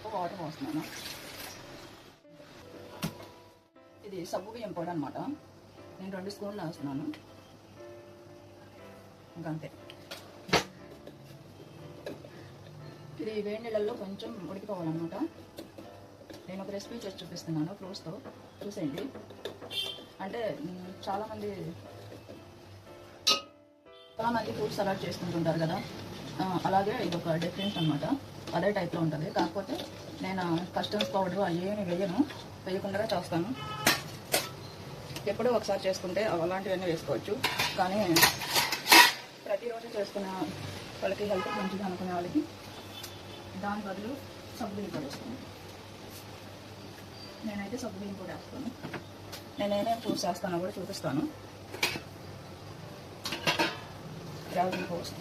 Cup water పోస్తున్నాను. ఇది సగ్గు బియ్యం పొడి అనమాట. నేను 2 స్పూన్లు వేస్తున్నాను. ఇంకంతే. ఇది వేడి నీళ్ళల్లో కొంచెం ఉడికిపోవాలన్నమాట. నేను ఒక రెసిపీ చేసి చూపిస్తున్నాను ఫ్రూట్స్తో, చూసేయండి. అంటే చాలామంది ఫ్రూట్ సలాడ్ చేసుకుంటుంటారు కదా, అలాగే ఇది ఒక డిఫరెంట్ అనమాట. అదే టైప్లో ఉంటుంది. కాకపోతే నేను కస్టర్డ్ పౌడర్ అవేమి వేయకుండా చేస్తాను. ఎప్పుడో ఒకసారి చేసుకుంటే అలాంటివన్నీ వేసుకోవచ్చు, కానీ ప్రతిరోజు చేసుకునే వాళ్ళకి హెల్త్ మంచిది అనుకునే వాళ్ళకి దాని బదులు సగ్గుబియ్యం కూడా వేస్తాను. నేనైతే సగ్గుబియ్యం కూడా వేస్తాను. నేను ఏమేమి ఫ్రూట్స్ వేస్తానో కూడా చూపిస్తాను. డ్రాగన్ ఫ్రూట్స్,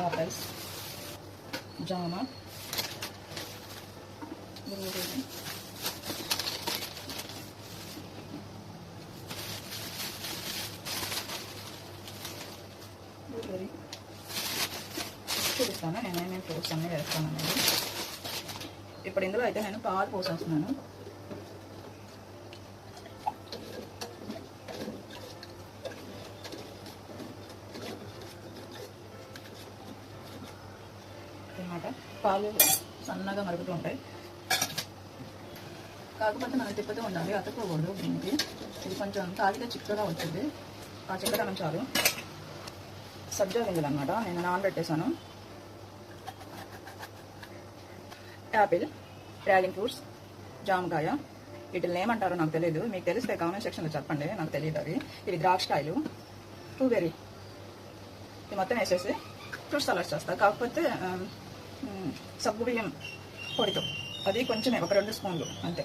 ఆపిల్స్, జామ, బ్లూబెర్రీ, చూపిస్తాను నేను ఏమేమి ఫ్రూట్స్ అన్నీ వేస్తాను అనేది. ఇప్పుడు ఇందులో అయితే నేను పాలు పోసేస్తున్నాను. అన్నమాట. పాలు సన్నగా మరుగుతూ ఉంటాయి. కాకపోతే మనం తిప్పుతూ ఉండాలి, అతుక్కోకూడదు దీనికి. ఇది కొంచెం తాగితే చిక్కగా వచ్చింది. ఆ చిక్కదనం చాలు. సబ్జా గింజలు అన్నమాట, నేను నానబెట్టేశాను. యాపిల్, డ్రాగన్ ఫ్రూట్స్, జామకాయ, వీటిని ఏమంటారో నాకు తెలియదు. మీకు తెలిస్తే కామెంట్ సెక్షన్లో చెప్పండి, నాకు తెలియదు అవి. ఇవి ద్రాక్షకాయలు, బ్లూబెర్రీ. ఇది మొత్తం వేసేసి ఫ్రూట్ సలాడ్ చేస్తా. కాకపోతే సగ్గుబియ్యం పొడితో, అది కొంచెమే, ఒక 2 స్పూన్లు అంతే.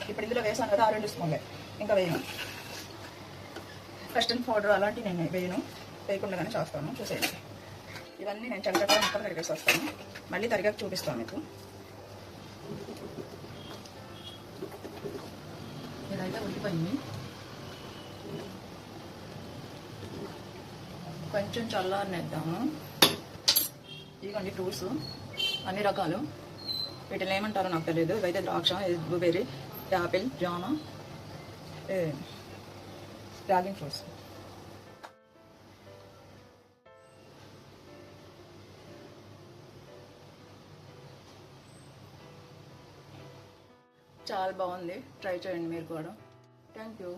ఇప్పుడు ఇందులో వేసాను కదా, ఆ 2 స్పూన్లే, ఇంకా వేయను. కస్టర్డ్ పౌడర్ అలాంటివి నేను వేయకుండానే చేస్తాను. చూసేయండి. ఇవన్నీ నేను చక్కగా ముక్కలు తరిగేసి వస్తాను. మళ్ళీ తరిగాక చూపిస్తాను మీకు. ఇదైతే ఉడికిపోయింది. కొంచెం చల్లారనిద్దాము. ఇదిగోండి ఫ్రూట్స్, అన్ని రకాలు. వీటిని ఏమంటారో నాకు తెలియదు. ఇవైతే ద్రాక్ష, బ్లూబెర్రీ, యాపిల్, జామ, డ్రాగన్ ఫ్రూట్స్. చాలా బాగుంది, ట్రై చేయండి మీరు కూడా. Thank you.